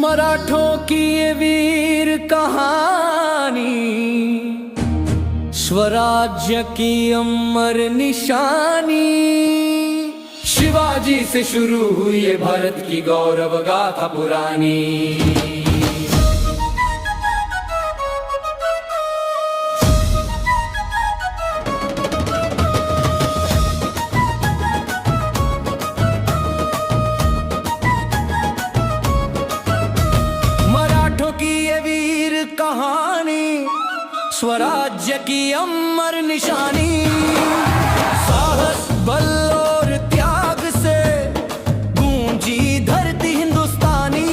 मराठों की ये वीर कहानी, स्वराज्य की अमर निशानी। शिवाजी से शुरू हुई ये भारत की गौरव गाथा पुरानी। कहानी स्वराज्य की अमर निशानी। साहस बल और त्याग से गूंजी धरती हिंदुस्तानी।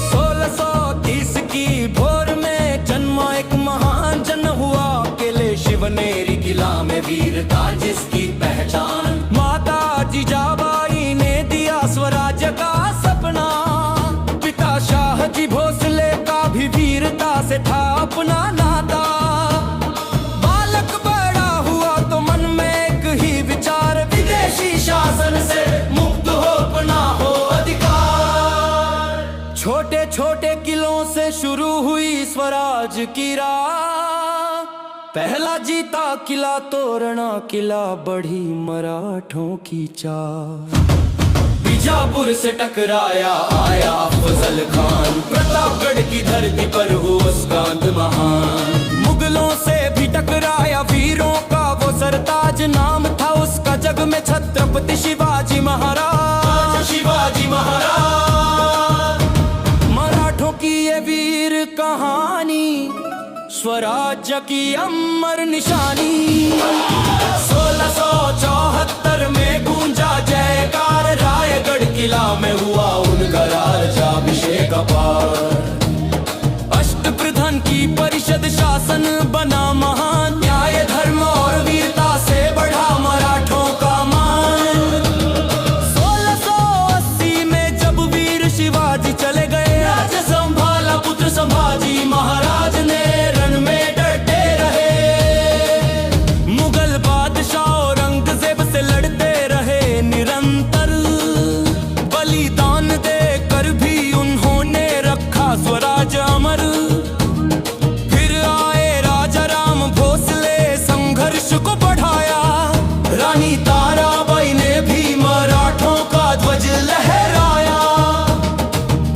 1630 की भोर में जन्मा एक महान जन हुआ अकेले शिवनेरी किला में वीरता जिसकी पहचान। माता जिजाबाई ने दिया स्वराज्य का सपना। पिता शाह जी भोसले का भी वीरता से था अपना नाता। बालक बड़ा हुआ तो मन में एक ही विचार, विदेशी शासन से मुक्त हो अपना हो अधिकार। छोटे छोटे किलों से शुरू हुई स्वराज की राह। पहला जीता किला तोरणा किला, बढ़ी मराठों की चाह। बीजापुर से टकराया आया फजल खान, प्रतापगढ़ की धरती पर हुआ स्कांद महान। मुगलों से भी टकराया वीरों का वो सरताज, नाम था उसका जग में छत्रपति शिवाजी महाराज। शिवाजी महाराज मराठों की ये वीर कहानी, स्वराज्य की अमर निशानी। 1674 में गूंजा जयकार, रायगढ़ किला में हुआ उनका राज्याभिषेक अपार। अष्टप्रधान की परिषद शासन बना महान, न्याय धर्म और वीरता से बढ़ा मराठों का मान। 1680 में जब वीर शिवाजी चले गए, राज्य संभाला पुत्र संभाजी महाराज ने। रण में डटे रहे, मुगल बादशाह औरंगजेब से लड़ते रहे निरंतर। बलिदान देकर भी उन्होंने रखा स्वराज अमर। फिर आए राजा राम भोसले, संघर्ष को बढ़ाया। रानी ताराबाई ने भी मराठों का ध्वज लहराया।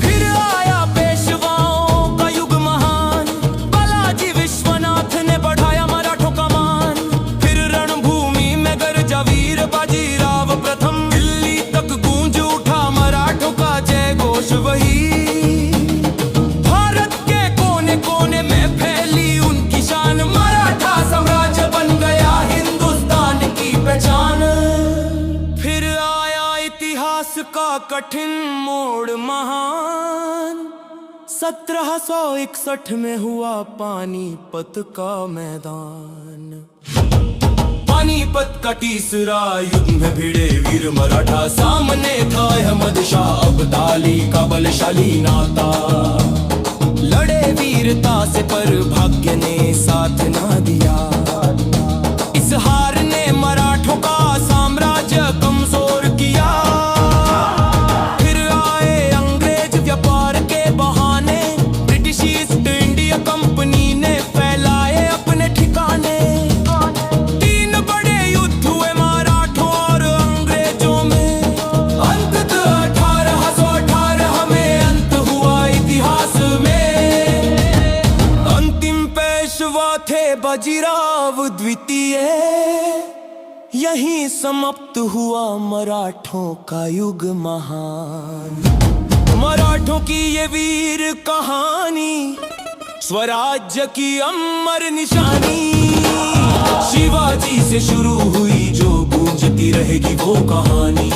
फिर आया पेशवाओं का युग महान, बालाजी विश्वनाथ ने बढ़ाया मराठों का मान। फिर रणभूमि में गरजा वीर बाजीराव प्रथम, दिल्ली तक गूंज उठा मराठों का जय घोष वही। भारत के कोने कोने में फैली उनकी शान, मराठा साम्राज्य बन गया हिंदुस्तान की पहचान। फिर आया इतिहास का कठिन मोड़ महान, 1761 में हुआ पानीपत का मैदान। पानीपत का तीसरा युद्ध में भिड़े वीर मराठा, सामने था अहमद शाह अब्दाली का बलशाली नाता। लड़े वीरता से पर भाग्य ने साथ ना दिया। इस हार ने मराठों का साम्राज्य कमजोर किया। फिर आए अंग्रेज व्यापार के बहाने, ब्रिटिश ईस्ट इंडिया कंपनी ने फैलाए अपने ठिकाने। 3 बड़े युद्ध हुए मराठों और अंग्रेजों में। अंततः 1818 में अंत हुआ इतिहास में। अंतिम पेशवा थे बाजीराव द्वितीय, यहीं समाप्त हुआ मराठों का युग महान। मराठों की ये वीर कहानी, स्वराज्य की अमर निशानी। शिवाजी से शुरू हुई जो गूंजती रहेगी वो कहानी।